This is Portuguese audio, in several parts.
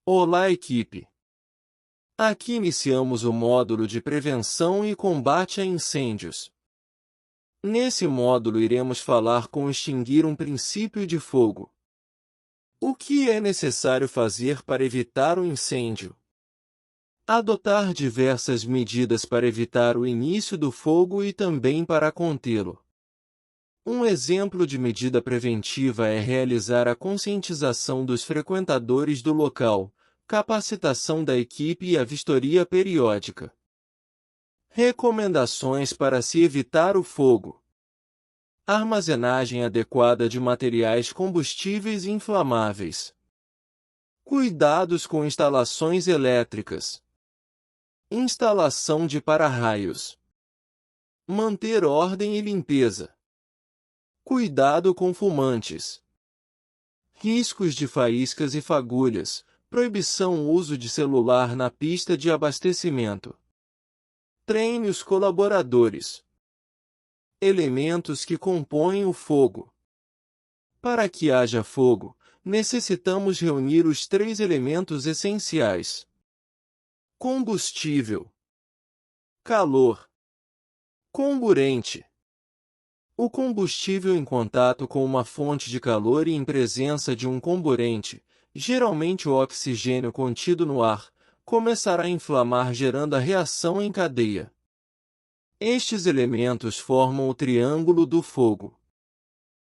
Olá, equipe! Aqui iniciamos o módulo de prevenção e combate a incêndios. Nesse módulo iremos falar como extinguir um princípio de fogo. O que é necessário fazer para evitar o incêndio? Adotar diversas medidas para evitar o início do fogo e também para contê-lo. Um exemplo de medida preventiva é realizar a conscientização dos frequentadores do local, capacitação da equipe e a vistoria periódica. Recomendações para se evitar o fogo: armazenagem adequada de materiais combustíveis inflamáveis, cuidados com instalações elétricas, instalação de para-raios, manter ordem e limpeza, cuidado com fumantes, riscos de faíscas e fagulhas, proibição uso de celular na pista de abastecimento. Treine os colaboradores. Elementos que compõem o fogo. Para que haja fogo, necessitamos reunir os 3 elementos essenciais: combustível, calor, comburente. O combustível em contato com uma fonte de calor e em presença de um comburente, geralmente o oxigênio contido no ar, começará a inflamar gerando a reação em cadeia. Estes elementos formam o triângulo do fogo.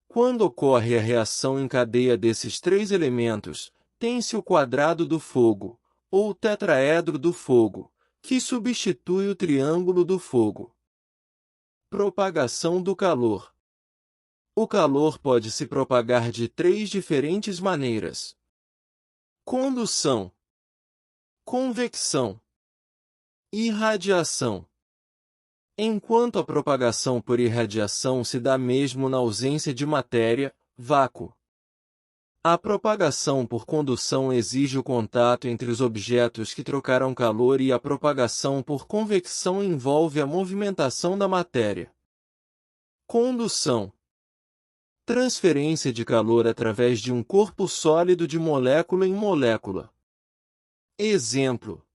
Quando ocorre a reação em cadeia desses 3 elementos, tem-se o quadrado do fogo, ou o tetraedro do fogo, que substitui o triângulo do fogo. Propagação do calor. O calor pode se propagar de 3 diferentes maneiras: condução, convecção, irradiação. Enquanto a propagação por irradiação se dá mesmo na ausência de matéria, vácuo. A propagação por condução exige o contato entre os objetos que trocarão calor e a propagação por convecção envolve a movimentação da matéria. Condução. Transferência de calor através de um corpo sólido de molécula em molécula. Exemplo: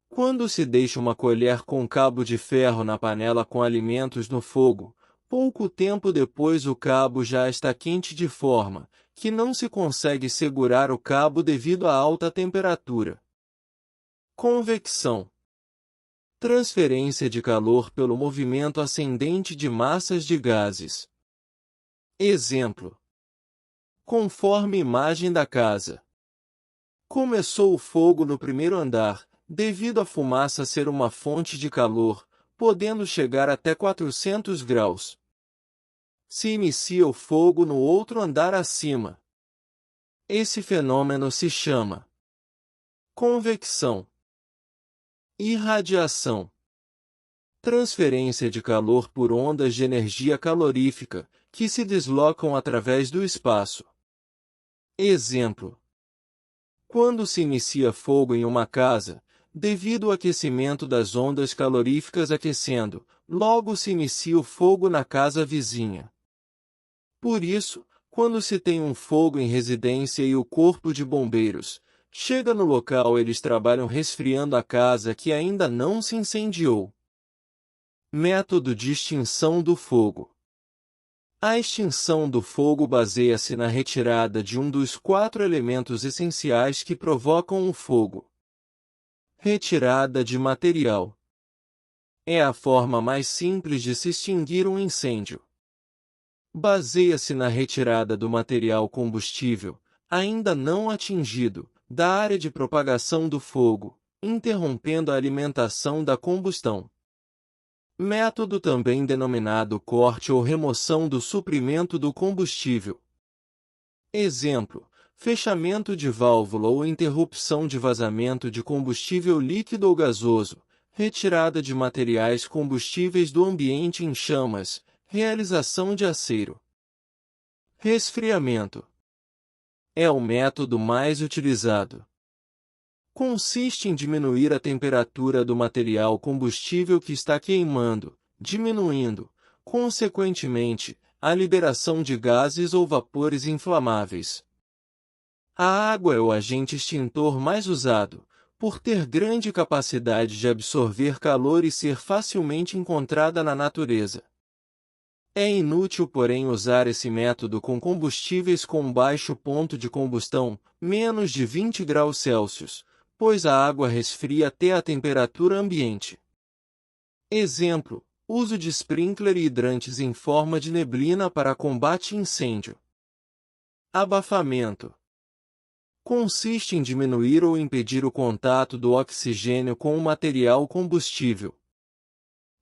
quando se deixa uma colher com cabo de ferro na panela com alimentos no fogo, pouco tempo depois o cabo já está quente de forma que não se consegue segurar o cabo devido à alta temperatura. Convecção. Transferência de calor pelo movimento ascendente de massas de gases. Exemplo: conforme imagem da casa. Começou o fogo no primeiro andar, devido à fumaça ser uma fonte de calor, podendo chegar até 400 graus. Se inicia o fogo no outro andar acima. Esse fenômeno se chama convecção. Irradiação. Transferência de calor por ondas de energia calorífica, que se deslocam através do espaço. Exemplo: quando se inicia fogo em uma casa, devido ao aquecimento das ondas caloríficas aquecendo, logo se inicia o fogo na casa vizinha. Por isso, quando se tem um fogo em residência e o corpo de bombeiros chega no local, eles trabalham resfriando a casa que ainda não se incendiou. Método de extinção do fogo. A extinção do fogo baseia-se na retirada de um dos 4 elementos essenciais que provocam o fogo. Retirada de material. É a forma mais simples de se extinguir um incêndio. Baseia-se na retirada do material combustível, ainda não atingido, da área de propagação do fogo, interrompendo a alimentação da combustão. Método também denominado corte ou remoção do suprimento do combustível. Exemplo: fechamento de válvula ou interrupção de vazamento de combustível líquido ou gasoso, retirada de materiais combustíveis do ambiente em chamas, realização de aceiro. Resfriamento. É o método mais utilizado. Consiste em diminuir a temperatura do material combustível que está queimando, diminuindo, consequentemente, a liberação de gases ou vapores inflamáveis. A água é o agente extintor mais usado, por ter grande capacidade de absorver calor e ser facilmente encontrada na natureza. É inútil, porém, usar esse método com combustíveis com baixo ponto de combustão, menos de 20 graus Celsius, pois a água resfria até a temperatura ambiente. Exemplo: uso de sprinkler e hidrantes em forma de neblina para combate incêndio. Abafamento consiste em diminuir ou impedir o contato do oxigênio com o material combustível.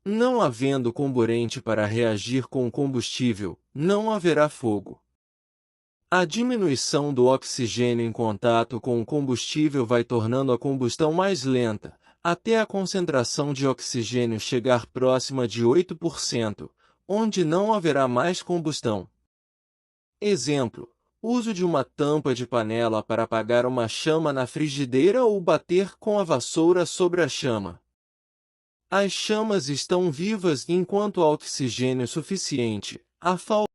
Não havendo comburente para reagir com o combustível, não haverá fogo. A diminuição do oxigênio em contato com o combustível vai tornando a combustão mais lenta, até a concentração de oxigênio chegar próxima de 8%, onde não haverá mais combustão. Exemplo: uso de uma tampa de panela para apagar uma chama na frigideira ou bater com a vassoura sobre a chama. As chamas estão vivas enquanto há oxigênio suficiente. A falta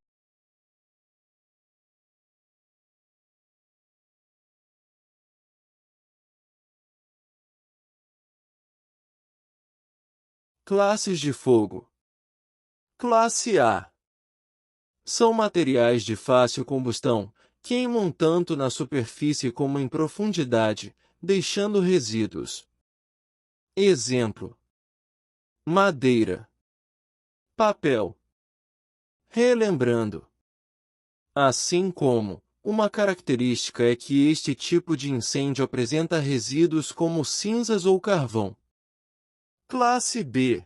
Classes de fogo. Classe A. São materiais de fácil combustão, queimam tanto na superfície como em profundidade, deixando resíduos. Exemplo: madeira, papel. Relembrando. Assim como, uma característica é que este tipo de incêndio apresenta resíduos como cinzas ou carvão. Classe B.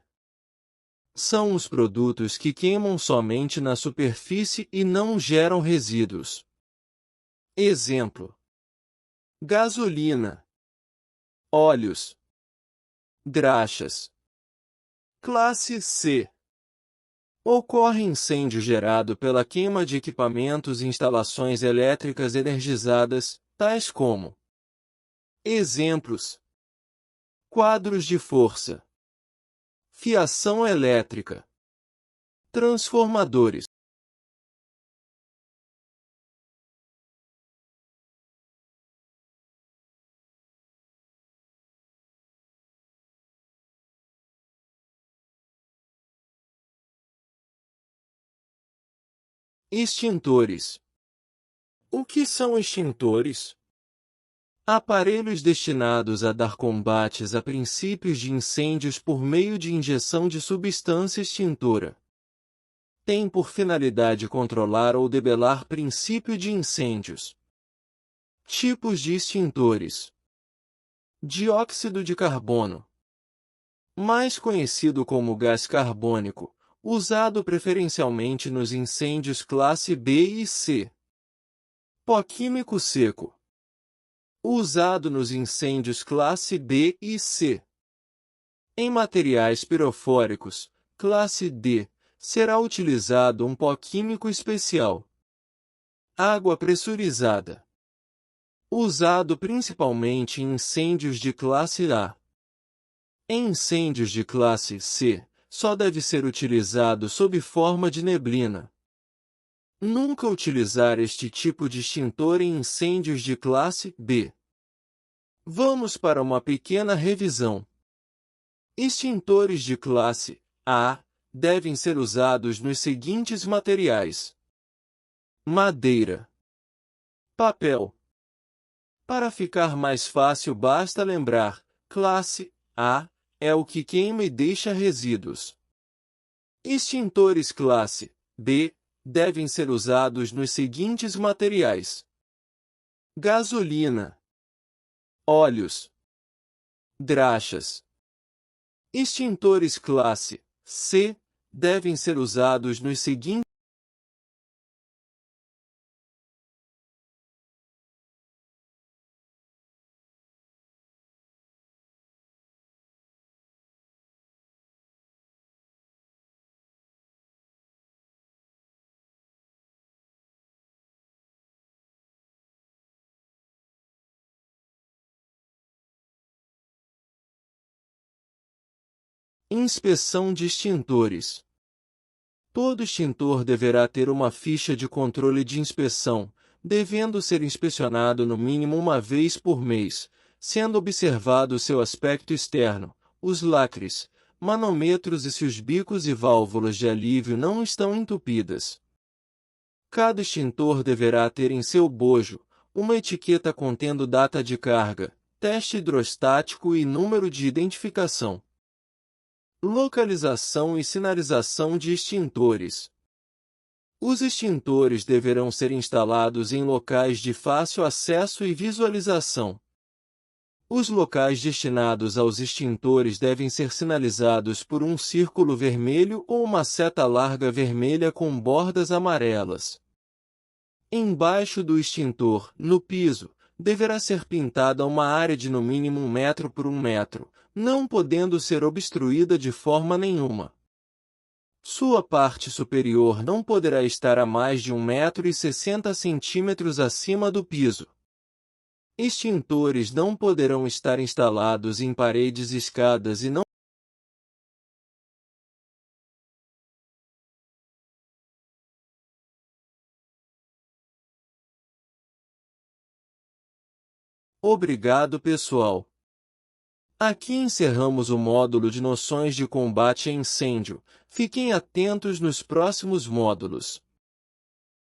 São os produtos que queimam somente na superfície e não geram resíduos. Exemplo: gasolina, óleos, graxas. Classe C. Ocorre incêndio gerado pela queima de equipamentos e instalações elétricas energizadas, tais como: exemplos: quadros de força, fiação elétrica, transformadores. Extintores. O que são extintores? Aparelhos destinados a dar combates a princípios de incêndios por meio de injeção de substância extintora. Tem por finalidade controlar ou debelar princípio de incêndios. Tipos de extintores: dióxido de carbono, mais conhecido como gás carbônico, usado preferencialmente nos incêndios classe B e C. Pó químico seco, usado nos incêndios classe B e C. Em materiais pirofóricos, classe D, será utilizado um pó químico especial. Água pressurizada, usado principalmente em incêndios de classe A. Em incêndios de classe C, só deve ser utilizado sob forma de neblina. Nunca utilizar este tipo de extintor em incêndios de classe B. Vamos para uma pequena revisão. Extintores de classe A devem ser usados nos seguintes materiais: madeira, papel. Para ficar mais fácil, basta lembrar: classe A é o que queima e deixa resíduos. Extintores classe B devem ser usados nos seguintes materiais: gasolina, óleos, graxas. Extintores classe C devem ser usados nos seguintes inspeção de extintores. Todo extintor deverá ter uma ficha de controle de inspeção, devendo ser inspecionado no mínimo uma vez por mês, sendo observado seu aspecto externo, os lacres, manômetros e se os bicos e válvulas de alívio não estão entupidas. Cada extintor deverá ter em seu bojo uma etiqueta contendo data de carga, teste hidrostático e número de identificação. Localização e sinalização de extintores. Os extintores deverão ser instalados em locais de fácil acesso e visualização. Os locais destinados aos extintores devem ser sinalizados por um círculo vermelho ou uma seta larga vermelha com bordas amarelas. Embaixo do extintor, no piso, deverá ser pintada uma área de no mínimo 1 metro por 1 metro, não podendo ser obstruída de forma nenhuma. Sua parte superior não poderá estar a mais de 1,60 m acima do piso. Extintores não poderão estar instalados em paredes escadas e não Obrigado, pessoal. Aqui encerramos o módulo de noções de combate a incêndio. Fiquem atentos nos próximos módulos.